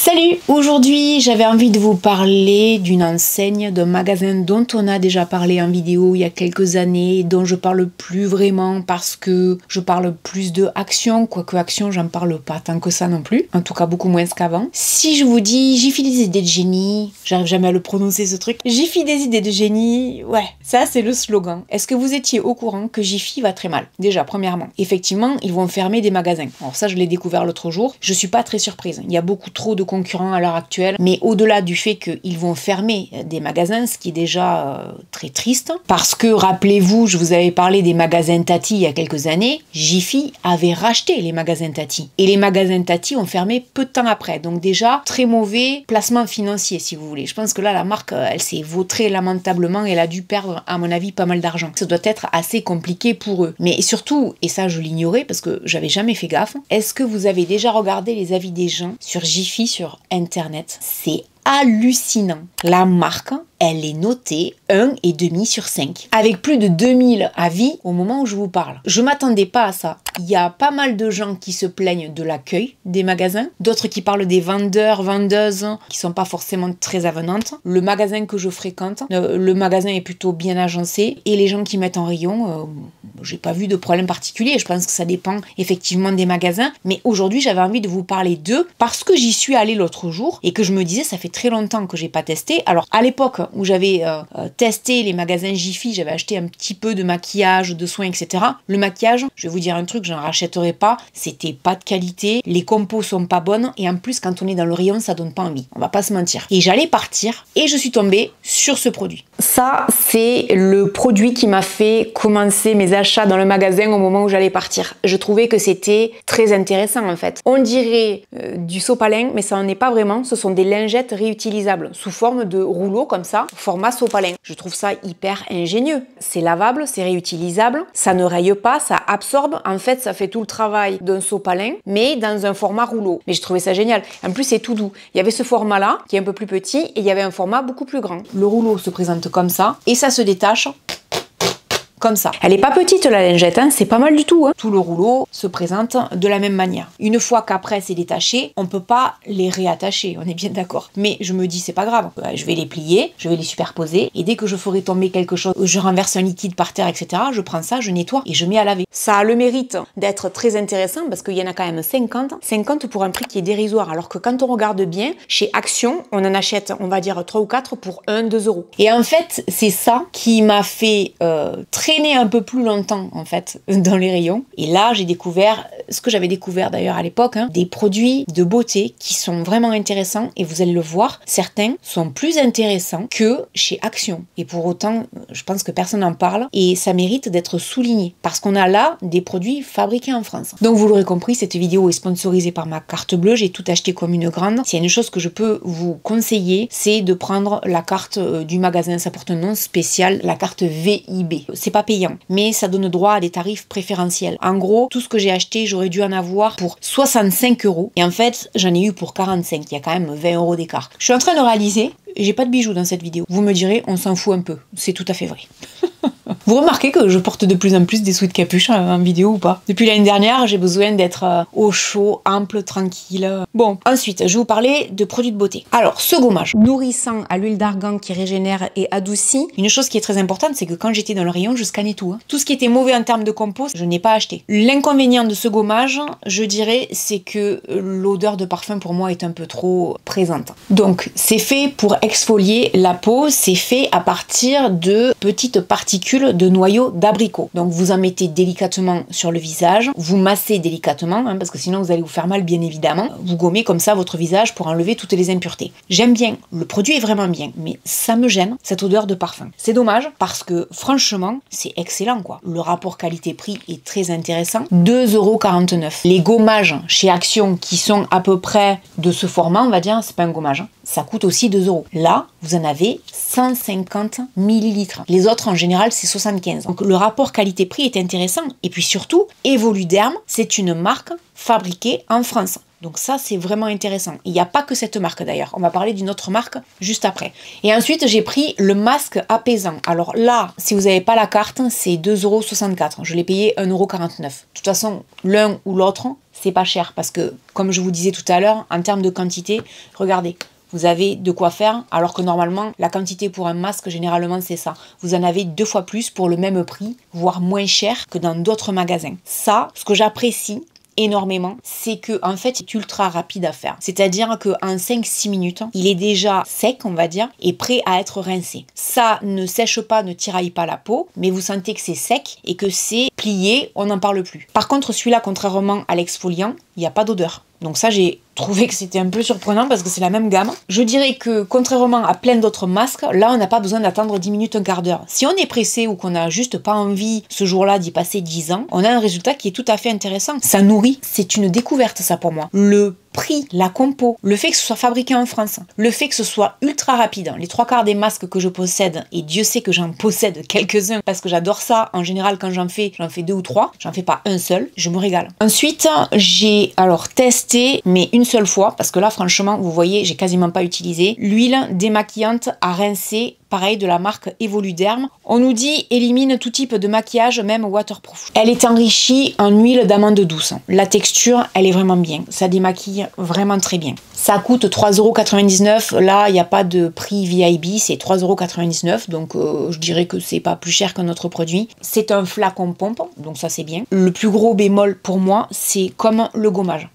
Salut! Aujourd'hui, j'avais envie de vous parler d'une enseigne, d'un magasin dont on a déjà parlé en vidéo il y a quelques années, dont je parle plus vraiment parce que je parle plus de Action, quoique Action, j'en parle pas tant que ça non plus, en tout cas beaucoup moins qu'avant. Si je vous dis Jiffy des idées de génie, j'arrive jamais à le prononcer ce truc, Jiffy des idées de génie, ouais, ça c'est le slogan. Est-ce que vous étiez au courant que Jiffy va très mal? Déjà, premièrement, effectivement, ils vont fermer des magasins. Alors ça, je l'ai découvert l'autre jour, je suis pas très surprise. Il y a beaucoup trop de concurrents à l'heure actuelle, mais au-delà du fait qu'ils vont fermer des magasins, ce qui est déjà très triste, parce que rappelez-vous, je vous avais parlé des magasins Tati il y a quelques années, Jiffy avait racheté les magasins Tati, et les magasins Tati ont fermé peu de temps après, donc déjà très mauvais placement financier si vous voulez. Je pense que là la marque elle s'est vautrée lamentablement, elle a dû perdre à mon avis pas mal d'argent. Ça doit être assez compliqué pour eux, mais surtout, et ça je l'ignorais parce que j'avais jamais fait gaffe, est-ce que vous avez déjà regardé les avis des gens sur Jiffy sur internet? C'est hallucinant. La marque, elle est notée 1,5 sur 5. Avec plus de 2000 avis au moment où je vous parle. Je m'attendais pas à ça. Il y a pas mal de gens qui se plaignent de l'accueil des magasins. D'autres qui parlent des vendeurs, vendeuses, qui sont pas forcément très avenantes. Le magasin que je fréquente, le magasin est plutôt bien agencé. Et les gens qui mettent en rayon, j'ai pas vu de problème particulier. Je pense que ça dépend effectivement des magasins. Mais aujourd'hui, j'avais envie de vous parler d'eux parce que j'y suis allée l'autre jour et que je me disais, ça fait très longtemps que j'ai pas testé. Alors, à l'époque où j'avais testé les magasins Jiffy, j'avais acheté un petit peu de maquillage, de soins, etc. Le maquillage, je vais vous dire un truc, j'en rachèterai pas. C'était pas de qualité, les compos sont pas bonnes et en plus, quand on est dans le rayon, ça donne pas envie. On va pas se mentir. Et j'allais partir et je suis tombée sur ce produit. Ça, c'est le produit qui m'a fait commencer mes achats dans le magasin au moment où j'allais partir. Je trouvais que c'était très intéressant en fait. On dirait du sopalin, mais ça n'en est pas vraiment. Ce sont des lingettes réutilisables sous forme de rouleau comme ça, format sopalin. Je trouve ça hyper ingénieux. C'est lavable, c'est réutilisable, ça ne raye pas, ça absorbe. En fait, ça fait tout le travail d'un sopalin, mais dans un format rouleau. Mais j'ai trouvé ça génial. En plus, c'est tout doux. Il y avait ce format-là, qui est un peu plus petit, et il y avait un format beaucoup plus grand. Le rouleau se présente comme ça, et ça se détache comme ça. Elle est pas petite la lingette, hein, c'est pas mal du tout. Hein. Tout le rouleau se présente de la même manière. Une fois qu'après c'est détaché, on peut pas les réattacher, on est bien d'accord. Mais je me dis c'est pas grave, je vais les plier, je vais les superposer, et dès que je ferai tomber quelque chose, je renverse un liquide par terre, etc., je prends ça, je nettoie et je mets à laver. Ça a le mérite d'être très intéressant parce qu'il y en a quand même 50. 50 pour un prix qui est dérisoire, alors que quand on regarde bien, chez Action, on en achète, on va dire 3 ou 4 pour 1-2 euros. Et en fait, c'est ça qui m'a fait traîner un peu plus longtemps en fait dans les rayons, et là j'ai découvert ce que j'avais découvert d'ailleurs à l'époque, hein, des produits de beauté qui sont vraiment intéressants, et vous allez le voir, certains sont plus intéressants que chez Action, et pour autant je pense que personne n'en parle et ça mérite d'être souligné parce qu'on a là des produits fabriqués en France. Donc vous l'aurez compris, cette vidéo est sponsorisée par ma carte bleue, j'ai tout acheté comme une grande. S'il y a une chose que je peux vous conseiller, c'est de prendre la carte du magasin, ça porte un nom spécial, la carte VIB. C'est pas payant, mais ça donne droit à des tarifs préférentiels. En gros, tout ce que j'ai acheté, j'aurais dû en avoir pour 65 euros, et en fait, j'en ai eu pour 45. Il y a quand même 20 euros d'écart. Je suis en train de réaliser, j'ai pas de bijoux dans cette vidéo. Vous me direz, on s'en fout un peu. C'est tout à fait vrai. Vous remarquez que je porte de plus en plus des sous de capuche en vidéo ou pas? Depuis l'année dernière, j'ai besoin d'être au chaud, ample, tranquille. Bon, ensuite, je vais vous parler de produits de beauté. Alors, ce gommage, nourrissant à l'huile d'argan qui régénère et adoucit. Une chose qui est très importante, c'est que quand j'étais dans le rayon, je scannais tout. Hein. Tout ce qui était mauvais en termes de compost, je n'ai pas acheté. L'inconvénient de ce gommage, je dirais, c'est que l'odeur de parfum pour moi est un peu trop présente. Donc, c'est fait pour exfolier la peau, c'est fait à partir de petites particules de noyaux d'abricot. Donc vous en mettez délicatement sur le visage, vous massez délicatement, hein, parce que sinon vous allez vous faire mal bien évidemment. Vous gommez comme ça votre visage pour enlever toutes les impuretés. J'aime bien, le produit est vraiment bien, mais ça me gêne, cette odeur de parfum. C'est dommage parce que franchement, c'est excellent quoi. Le rapport qualité-prix est très intéressant. 2,49 €. Les gommages chez Action qui sont à peu près de ce format, on va dire, c'est pas un gommage, hein, ça coûte aussi 2 €. Là, vous en avez 150 ml. Les autres en général c'est 75. Donc le rapport qualité-prix est intéressant. Et puis surtout, Evoluderm, c'est une marque fabriquée en France. Donc ça, c'est vraiment intéressant. Il n'y a pas que cette marque d'ailleurs. On va parler d'une autre marque juste après. Et ensuite, j'ai pris le masque apaisant. Alors là, si vous n'avez pas la carte, c'est 2,64 €. Je l'ai payé 1,49 €. De toute toute façon, l'un ou l'autre, c'est pas cher parce que, comme je vous disais tout à l'heure, en termes de quantité, regardez, vous avez de quoi faire, alors que normalement, la quantité pour un masque, généralement, c'est ça. Vous en avez 2 fois plus pour le même prix, voire moins cher que dans d'autres magasins. Ça, ce que j'apprécie énormément, c'est que en fait c'est ultra rapide à faire. C'est-à-dire qu'en 5-6 minutes, il est déjà sec, on va dire, et prêt à être rincé. Ça ne sèche pas, ne tiraille pas la peau, mais vous sentez que c'est sec et que c'est plié, on n'en parle plus. Par contre, celui-là, contrairement à l'exfoliant, il n'y a pas d'odeur. Donc ça, j'ai trouvé que c'était un peu surprenant parce que c'est la même gamme. Je dirais que contrairement à plein d'autres masques, là, on n'a pas besoin d'attendre 10 minutes, un quart d'heure. Si on est pressé ou qu'on n'a juste pas envie ce jour-là d'y passer 10 ans, on a un résultat qui est tout à fait intéressant. Ça nourrit. C'est une découverte, ça, pour moi. Le prix, la compo, le fait que ce soit fabriqué en France, le fait que ce soit ultra rapide. Les 3/4 des masques que je possède, et Dieu sait que j'en possède quelques-uns parce que j'adore ça. En général, quand j'en fais 2 ou 3. J'en fais pas un seul. Je me régale. Ensuite, j'ai alors testé, mais une seule fois, parce que là, franchement, vous voyez, j'ai quasiment pas utilisé l'huile démaquillante à rincer. Pareil, de la marque Evoluderm. On nous dit élimine tout type de maquillage, même waterproof. Elle est enrichie en huile d'amande douce. La texture, elle est vraiment bien. Ça démaquille vraiment très bien. Ça coûte 3,99 €. Là, il n'y a pas de prix VIB, c'est 3,99 €. Donc, je dirais que c'est pas plus cher qu'un autre produit. C'est un flacon pompe, donc ça c'est bien. Le plus gros bémol pour moi, c'est comme le gommage.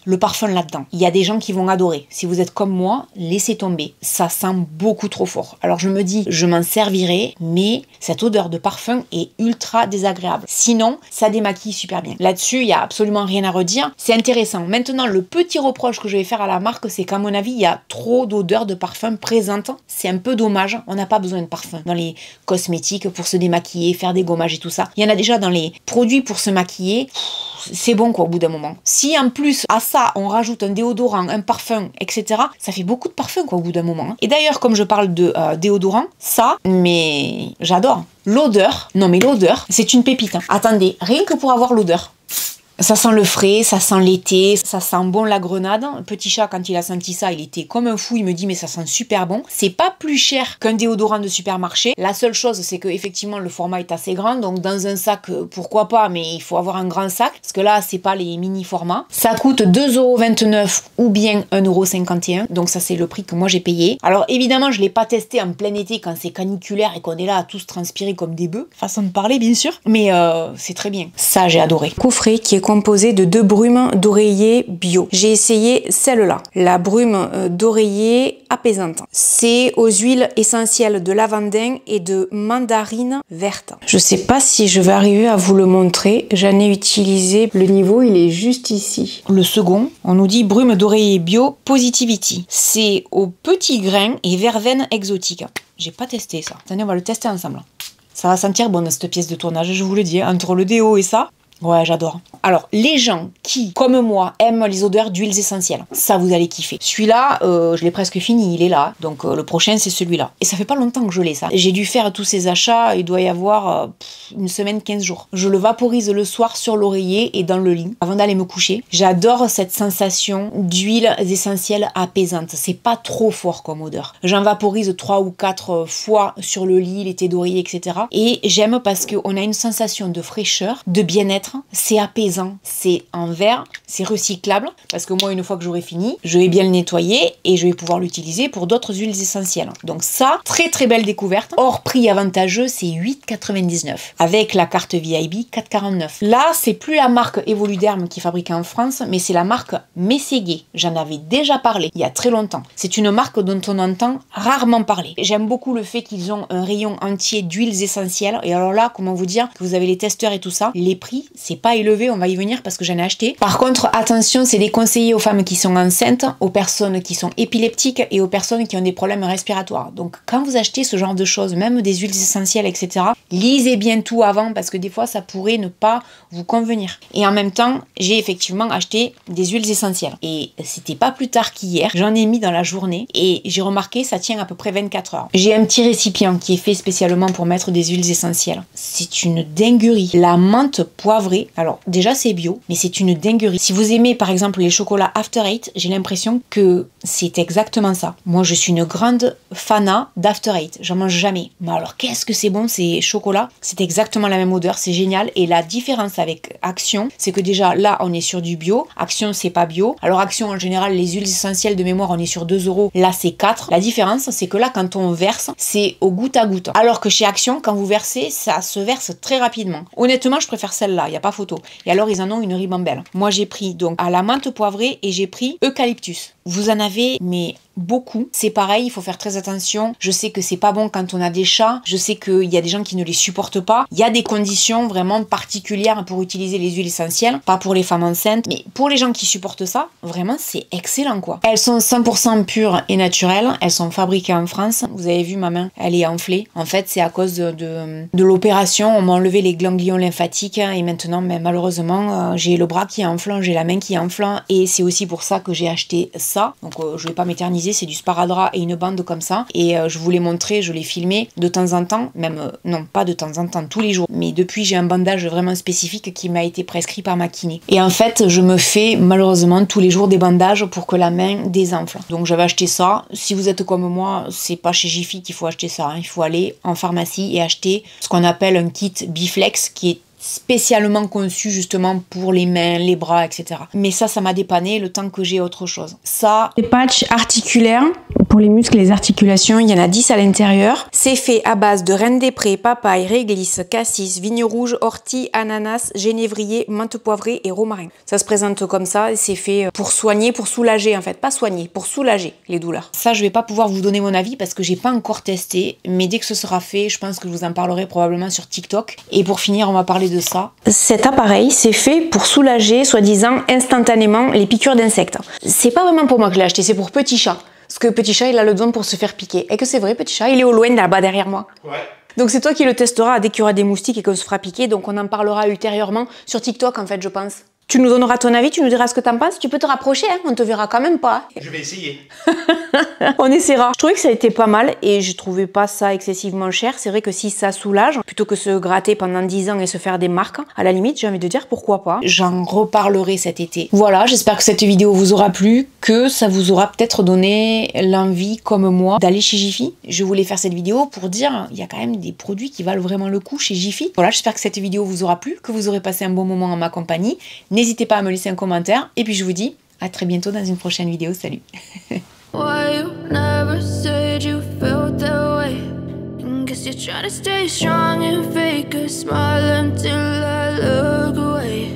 Le parfum là-dedans. Il y a des gens qui vont adorer. Si vous êtes comme moi, laissez tomber. Ça sent beaucoup trop fort. Alors je me dis, je m'en servirai, mais cette odeur de parfum est ultra désagréable. Sinon, ça démaquille super bien. Là-dessus, il n'y a absolument rien à redire. C'est intéressant. Maintenant, le petit reproche que je vais faire à la marque, c'est qu'à mon avis, il y a trop d'odeurs de parfum présentes. C'est un peu dommage. On n'a pas besoin de parfum dans les cosmétiques pour se démaquiller, faire des gommages et tout ça. Il y en a déjà dans les produits pour se maquiller. C'est bon quoi au bout d'un moment. Si en plus à ça on rajoute un déodorant, un parfum, etc., ça fait beaucoup de parfum quoi au bout d'un moment. Et d'ailleurs comme je parle de déodorant, ça, mais j'adore. L'odeur, non mais l'odeur, c'est une pépite. Hein. Attendez, rien que pour avoir l'odeur. Ça sent le frais, ça sent l'été, ça sent bon la grenade. Petit chat, quand il a senti ça, il était comme un fou. Il me dit, mais ça sent super bon. C'est pas plus cher qu'un déodorant de supermarché. La seule chose, c'est que effectivement le format est assez grand. Donc, dans un sac, pourquoi pas, mais il faut avoir un grand sac. Parce que là, c'est pas les mini formats. Ça coûte 2,29 € ou bien 1,51 €. Donc, ça, c'est le prix que moi j'ai payé. Alors, évidemment, je l'ai pas testé en plein été quand c'est caniculaire et qu'on est là à tous transpirer comme des bœufs. Façon de parler, bien sûr. Mais c'est très bien. Ça, j'ai adoré. Coffret qui est composé de 2 brumes d'oreiller bio. J'ai essayé celle-là, la brume d'oreiller apaisante. C'est aux huiles essentielles de lavandin et de mandarine verte. Je sais pas si je vais arriver à vous le montrer. J'en ai utilisé, le niveau il est juste ici. Le second, on nous dit brume d'oreiller bio Positivity. C'est aux petits grains et verveine exotique. J'ai pas testé ça. Attendez, on va le tester ensemble. Ça va sentir bon dans cette pièce de tournage, je vous le dis, entre le déo et ça. Ouais, j'adore. Alors, les gens qui, comme moi, aiment les odeurs d'huiles essentielles, ça, vous allez kiffer. Celui-là, je l'ai presque fini, il est là. Donc, le prochain, c'est celui-là. Et ça fait pas longtemps que je l'ai, ça. J'ai dû faire tous ces achats, il doit y avoir une semaine, 15 jours. Je le vaporise le soir sur l'oreiller et dans le lit, avant d'aller me coucher. J'adore cette sensation d'huiles essentielles apaisantes. C'est pas trop fort comme odeur. J'en vaporise 3 ou 4 fois sur le lit, les thés d'oreiller, etc. Et j'aime parce qu'on a une sensation de fraîcheur, de bien-être. C'est apaisant, c'est en verre, c'est recyclable parce que moi une fois que j'aurai fini, je vais bien le nettoyer et je vais pouvoir l'utiliser pour d'autres huiles essentielles. Donc ça, très très belle découverte. Hors prix avantageux, c'est 8,99 € avec la carte VIB 4,49 €. Là, c'est plus la marque Evoluderm qui est fabriquée en France, mais c'est la marque Mességué. J'en avais déjà parlé il y a très longtemps. C'est une marque dont on entend rarement parler. J'aime beaucoup le fait qu'ils ont un rayon entier d'huiles essentielles et alors là, comment vous dire que vous avez les testeurs et tout ça, les prix c'est pas élevé, on va y venir parce que j'en ai acheté. Par contre, attention, c'est déconseillé aux femmes qui sont enceintes, aux personnes qui sont épileptiques et aux personnes qui ont des problèmes respiratoires. Donc, quand vous achetez ce genre de choses, même des huiles essentielles, etc., lisez bien tout avant parce que des fois, ça pourrait ne pas vous convenir. Et en même temps, j'ai effectivement acheté des huiles essentielles. Et c'était pas plus tard qu'hier, j'en ai mis dans la journée et j'ai remarqué, ça tient à peu près 24 heures. J'ai un petit récipient qui est fait spécialement pour mettre des huiles essentielles. C'est une dinguerie. La menthe poivre poivrée. Alors déjà c'est bio, mais c'est une dinguerie. Si vous aimez par exemple les chocolats After Eight, j'ai l'impression que c'est exactement ça. Moi je suis une grande fana d'After Eight, j'en mange jamais. Mais alors qu'est-ce que c'est bon ces chocolats, c'est exactement la même odeur, c'est génial. Et la différence avec Action, c'est que déjà là on est sur du bio, Action c'est pas bio. Alors Action en général les huiles essentielles de mémoire on est sur 2 €, là c'est 4. La différence c'est que là quand on verse, c'est au goutte à goutte. Alors que chez Action, quand vous versez, ça se verse très rapidement. Honnêtement, je préfère celle-là, il n'y a pas photo. Et alors, ils en ont une ribambelle. Moi, j'ai pris donc à la menthe poivrée et j'ai pris eucalyptus. Vous en avez, mais beaucoup. C'est pareil, il faut faire très attention. Je sais que c'est pas bon quand on a des chats. Je sais qu'il y a des gens qui ne les supportent pas. Il y a des conditions vraiment particulières pour utiliser les huiles essentielles. Pas pour les femmes enceintes, mais pour les gens qui supportent ça, vraiment, c'est excellent, quoi. Elles sont 100% pures et naturelles. Elles sont fabriquées en France. Vous avez vu ma main, elle est enflée. En fait, c'est à cause de l'opération. On m'a enlevé les ganglions lymphatiques et maintenant, mais malheureusement, j'ai le bras qui est enflant, j'ai la main qui est enflant et c'est aussi pour ça que j'ai acheté ça. Donc, je vais pas m'éterniser. C'est du sparadrap et une bande comme ça. Et je vous l'ai montré, je l'ai filmé de temps en temps. Même, non, pas de temps en temps, tous les jours. Mais depuis, j'ai un bandage vraiment spécifique qui m'a été prescrit par ma kiné. Et en fait, je me fais malheureusement tous les jours des bandages pour que la main désenfle. Donc, j'avais acheté ça. Si vous êtes comme moi, c'est pas chez Jiffy qu'il faut acheter ça. Hein. Il faut aller en pharmacie et acheter ce qu'on appelle un kit Biflex qui est spécialement conçu justement pour les mains, les bras, etc. Mais ça m'a dépanné le temps que j'ai autre chose. Ça, les patchs articulaires pour les muscles et les articulations, il y en a 10 à l'intérieur. C'est fait à base de reine des prés, papaye, réglisse, cassis, vigne rouge, ortie, ananas, génévrier, menthe poivrée et romarin. Ça se présente comme ça et c'est fait pour soigner, pour soulager en fait. Pas soigner, pour soulager les douleurs. Ça, je vais pas pouvoir vous donner mon avis parce que j'ai pas encore testé. Mais dès que ce sera fait, je pense que je vous en parlerai probablement sur TikTok. Et pour finir, on va parler de ça. Cet appareil, c'est fait pour soulager, soi-disant, instantanément les piqûres d'insectes. C'est pas vraiment pour moi que je l'ai acheté, c'est pour Petit Chat. Parce que Petit Chat, il a le don pour se faire piquer. Et que c'est vrai, Petit Chat, il est au loin là-bas derrière moi. Ouais. Donc c'est toi qui le testeras dès qu'il y aura des moustiques et qu'on se fera piquer. Donc on en parlera ultérieurement sur TikTok en fait, je pense. Tu nous donneras ton avis, tu nous diras ce que t'en penses. Tu peux te rapprocher, hein, on te verra quand même pas. Je vais essayer. On essaiera. Je trouvais que ça a été pas mal et je trouvais pas ça excessivement cher. C'est vrai que si ça soulage, plutôt que se gratter pendant 10 ans et se faire des marques, à la limite, j'ai envie de dire pourquoi pas. J'en reparlerai cet été. Voilà, j'espère que cette vidéo vous aura plu, que ça vous aura peut-être donné l'envie, comme moi, d'aller chez Jiffy. Je voulais faire cette vidéo pour dire, il y a quand même des produits qui valent vraiment le coup chez Jiffy. Voilà, j'espère que cette vidéo vous aura plu, que vous aurez passé un bon moment en ma compagnie. N'hésitez pas à me laisser un commentaire et puis je vous dis à très bientôt dans une prochaine vidéo. Salut. Why you never said you felt that way? Guess you're trying to stay strong and fake a smile until I look away.